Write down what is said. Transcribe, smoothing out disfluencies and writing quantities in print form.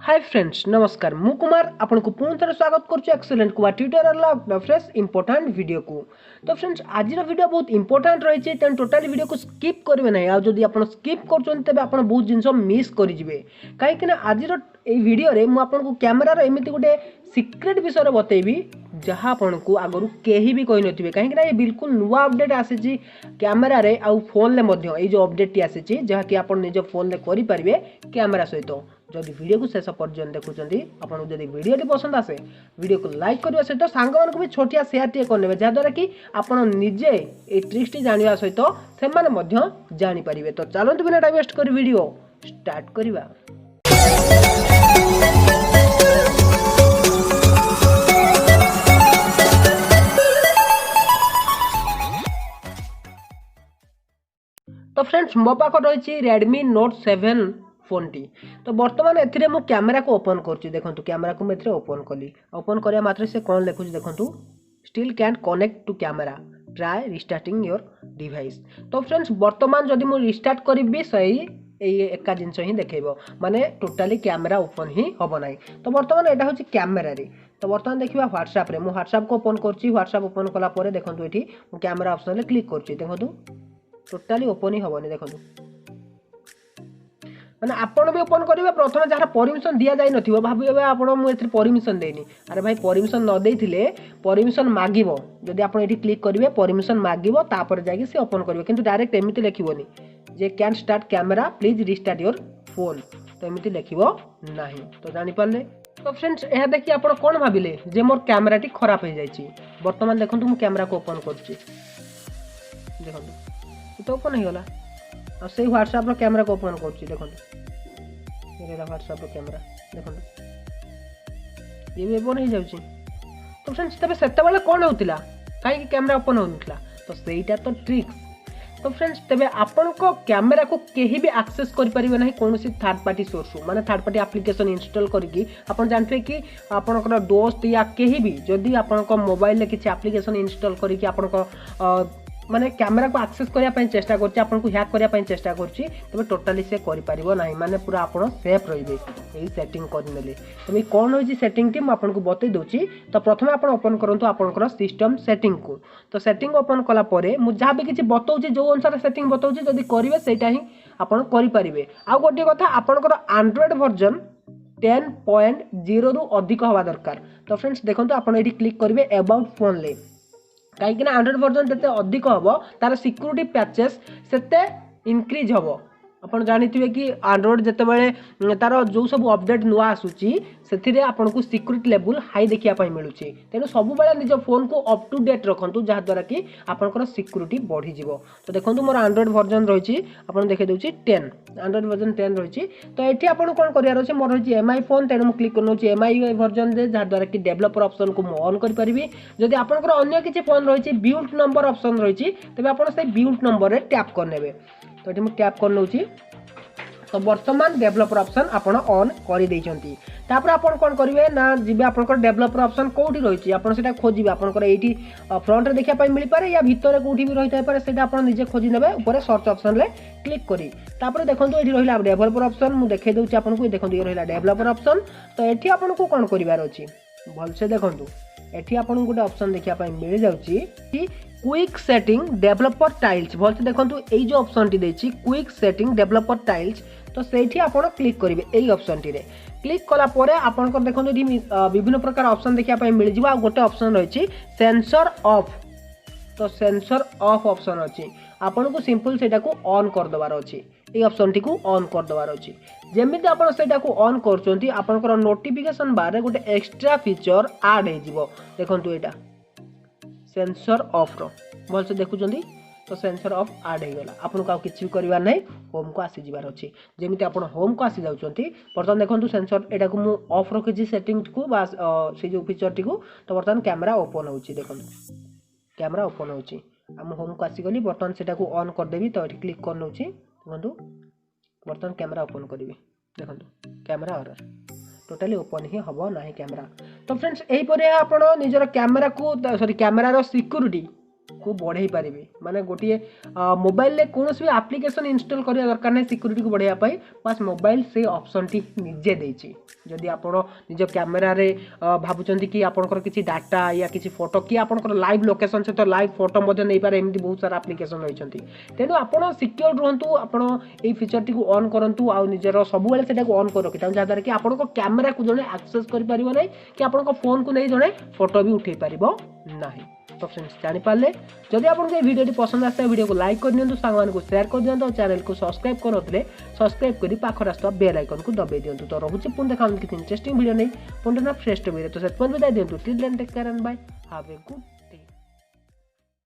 Hi friends नमस्कार मु कुमार आपन को पुनः थरे स्वागत करछु excellent Kumar tutorial fresh important video को। तो फ्रेंड्स आज वीडियो बहुत इंपोर्टेंट रही है तेन टोटली वीडियो को स्किप करेंगे ना आ जदि आप स्किप कर तेज आप बहुत जिन मिस करेंगे कहीं आज वीडियो रे मु आपन को कैमरा रो एमिति गोटे सीक्रेट विषय बतेबी जहाँ आपन को आगु कहीं भी कही नथिबे कहीं ये बिल्कुल नुआ अपडेट आसी कैमरा रे आउ फोन ले मध्य ये जो अपडेट टी आसी जहाँ कि आप निज फोन ले करि परिबे कैमरा सहित। जदि वीडियो को शेष पर्यंत देखुं आपको जब वीडियो पसंद आसे वीडियो को लाइक करने सहित सांग मान भी छोटिया सेयार टे करने जहाँद्वारा कि आप निजे ये ट्रिक्स टी जाना सहित से जानीपर। तो चलते बिना टाइम वेस्ट कर वीडियो स्टार्ट करवा। तो फ्रेंड्स मो पाख रही Redmi Note 7 फोन टी। तो बर्तमान एथिरे मु कैमरा को ओपन करछि देखंतु कैमरा को मेथरे ओपन कली ओपन करिया मात्र से कोन लिखुछि देखंतु still can connect to camera try restarting your device. तो फ्रेंड्स बर्तमान जदि मु रिस्टार्ट करिबी सही एका जिनस ही देखेबो माने टोटली कैमरा ओपन ही होबो नाही। तो बर्तमान एटा होछि कैमरा रे। तो बर्तमान देखिबा WhatsApp रे मु WhatsApp को ओपन करछि WhatsApp ओपन कला परे देखंतु एठी मु कैमरा ऑप्शन रे क्लिक करछि देखंतु टोटली ओपन ही होबोनी देखंतु माने आपण भी ओपन करिवे प्रथम जहाँ परमिशन दिया जाय नथिबो भाबिबे आपण मु एथि परमिशन देनी अरे भाई परमिशन न देथिले परमिशन मागिबो जदि आपण एठी क्लिक करिवे परमिशन मागिबो तापर जाके से ओपन करिवे किंतु डायरेक्ट एमिति लिखिबोनी जे can start camera please restart your phone तो एमिति लिखिबो नाही। तो जानि पारले। तो फ्रेंड्स एहा देखि आपण कोन भाबिले जे मोर कैमरा टी खराब हो जायछि वर्तमान देखंतु मु कैमरा को ओपन करछि देखंतु तो ओपन हो गला और से WhatsApp रो कैमरा को ओपन करछि देखंतु ये WhatsApp रो कैमरा देखंतु ये भी ओपन हो जाउछि। तो फ्रेंड्स तबे सेते बेले कोन होतिला काई कैमरा ओपन होनथला तो सेटा तो ट्रिक्स। तो फ्रेंड्स तबे आपन को कैमरा को केही भी एक्सेस करि परिबे नाही कोनोसी थर्ड पार्टी सोर्स माने थर्ड पार्टी एप्लीकेशन इंस्टॉल करके आपन जानथे कि आपन को दोस्त या केही भी जदी आपन को मोबाइल ले किछि एप्लीकेशन इंस्टॉल करके आपन को माने कैमरा को एक्सेस करिया पय चेष्टा करछि आपन को हैक करिया पय चेष्टा करछि तबे टोटली से करि परिबो नाही माने पूरा आपन सेफ रहिबे एही सेटिंग करनेले। तबे कोन होछि सेटिंग टी म आपन को बतै दोछि। तो प्रथम आपन ओपन करंतु आपनकर सिस्टम सेटिंग को। तो सेटिंग ओपन कला परे मु जहाँ भी किछि बतौछि जो अनुसार सेटिंग बतौछि जदी करिवे सेटा ही आपन करि परिबे। आ गोटे कथा आपनकर एंड्रॉइड वर्जन 10.0 रु अधिक होवा दरकार। तो फ्रेंड्स देखंतु आपन एठी क्लिक करिवे अबाउट फोन ले कहीं एंड्रॉइड वर्जन जिते अधिक हम तार सिक्यूरिटी पैचेस सेते इनक्रीज हम आपन जानिथिबे कि एंड्रॉइड जते बेले तार जो सब अपडेट नुआ आसुची सेथिरे आपन को सिक्यूरिटी लेवल हाई देखिया पई मिलुची तेनु सब बेले निज फोन को अप टू डेट रखंतु जहा द्वारा कि आपनकर सिक्यूरिटी बढ़ी जिवो। तो देखंतु मोर एंड्रॉइड वर्जन रहिची आपन देखै दोची 10 एंड्रॉइड वर्जन 10 रहिची। तो एठी आपन कोन करिया रहिची मोर रहिची एमआई फोन तेनु मु क्लिक करनोची एमआई वर्जन दे जहा द्वारा कि डेवलपर ऑप्शन को मु ऑन करि परिबी। जदि आपनकर अन्य किछि फोन रहिची बिल्ट नंबर ऑप्शन रहिची तबे आपन से बिल्ट नंबर रे टैप करनेबे। तो एठी मु टैप करनोची। तो वर्तमान डेवलपर ऑप्शन आपन ऑन करि दैचंती तापर आपन कोन करिवे ना जिबे आपनकर डेवलपर ऑप्शन कोठी रहिची आपन सेटा खोजिबे आपनकर एठी फ्रंट रे देखिया पई मिलि पारे या भितरे कोठी भी रहिता पारे सेटा आपन निजे खोजि नेबे ऊपर सर्च ऑप्शन ले क्लिक करी तापर देखंतु एठी रहिला डेवलपर ऑप्शन मु देखै दउची आपन को देखंतु ये रहिला डेवलपर ऑप्शन। तो एठी आपन को कोन करिवार अछि भल से देखंतु एठी आपन गोटे ऑप्शन देखिया पई मिलि जाउची कि क्विक सेटिंग डेवलपर टाइल्स भल से देखंतु एई जो ऑप्शन टी देछि क्विक सेटिंग डेवलपर टाइल्स। तो सेठी आपण क्लिक करिवे एई ऑप्शन टी रे क्लिक कला परे आपण को देखंतु एठी विभिन्न प्रकार ऑप्शन देखिया पई मिल जिवा गोटे ऑप्शन रहिछि सेंसर ऑफ। तो सेंसर ऑफ ऑप्शन अछि आपण को सिंपल सेटा को ऑन कर दबार अछि एई ऑप्शन टी को ऑन कर दबार अछि जेमिति आपण सेटा को ऑन करचंती आपनकर नोटिफिकेशन बार रे गोटे एक्स्ट्रा फीचर ऐड हे जिवो देखंतु एटा सेंसर ऑफ रो भल से देखुचंदी। तो सेंसर ऑफ ऐड हो गला आपन को किछि करबा नै होम को आसी जिबार अछि जेमिति आपन होम को आसी जाउचंती वर्तमान देखंतु सेंसर एटा को मु ऑफ रखिछि सेटिंग को बा से जो फीचर टी को। तो वर्तमान कैमरा ओपन होउची देखंतु कैमरा ओपन होउची हम होम को आसी गली वर्तमान सेटा को ऑन कर देबी। तो एठी क्लिक कर नउची देखंतु वर्तमान कैमरा ओपन करिवे देखंतु कैमरा ऑर्डर टोटली ओपन ही हबो नाही कैमरा। तो फ्रेंड्स एही परे आपण निजर कैमरा को सॉरी कैमरा रो सिक्यूरिटी को बढ़ाई पारे माने गोटे मोबाइल रे कौन भी एप्लिकेशन इंस्टॉल करिया दरकार नहीं सिक्यूरीटी को बढ़ाया पाई बस मोबाइल से ऑप्शन टी निजे देछि जदि आपण निज कैमेरा रे भाबुचंती कि आपनकर किछि डाटा या किछि फोटो कि आपनकर लाइव लोकेशन से तो लाइव फोटो मध्ये नै पारे एमती बहुत सारा एप्लिकेशन रहिसंती तेनु आपण सिक्योर रहंतु आपण ए फीचर टी को ऑन करंतु आ निजर सब बेले सेटा को ऑन कर रखिता जहां कि आपनको कैमेरा को जणे एक्सेस कर परिबो नै कि आपनको फोन को नै जणे फोटो भी उठै परिबो नाही तो फ्रेंड्स जानि पाले जदि आपनको ए वीडियो पसंद आसे वीडियो को लाइक कर दियंतु सांगमान को शेयर कर दियंतु चैनल को सब्सक्राइब करथले सब्सक्राइब करी पाखर आस्ता बेल आइकन को दबाई दियंतु तो रहूची पुन देखा कि इंटरेस्टिंग वीडियो नै पुन ना फ्रेश वीडियो तो सेट पन विदाय दियंतु till then take care and bye have a good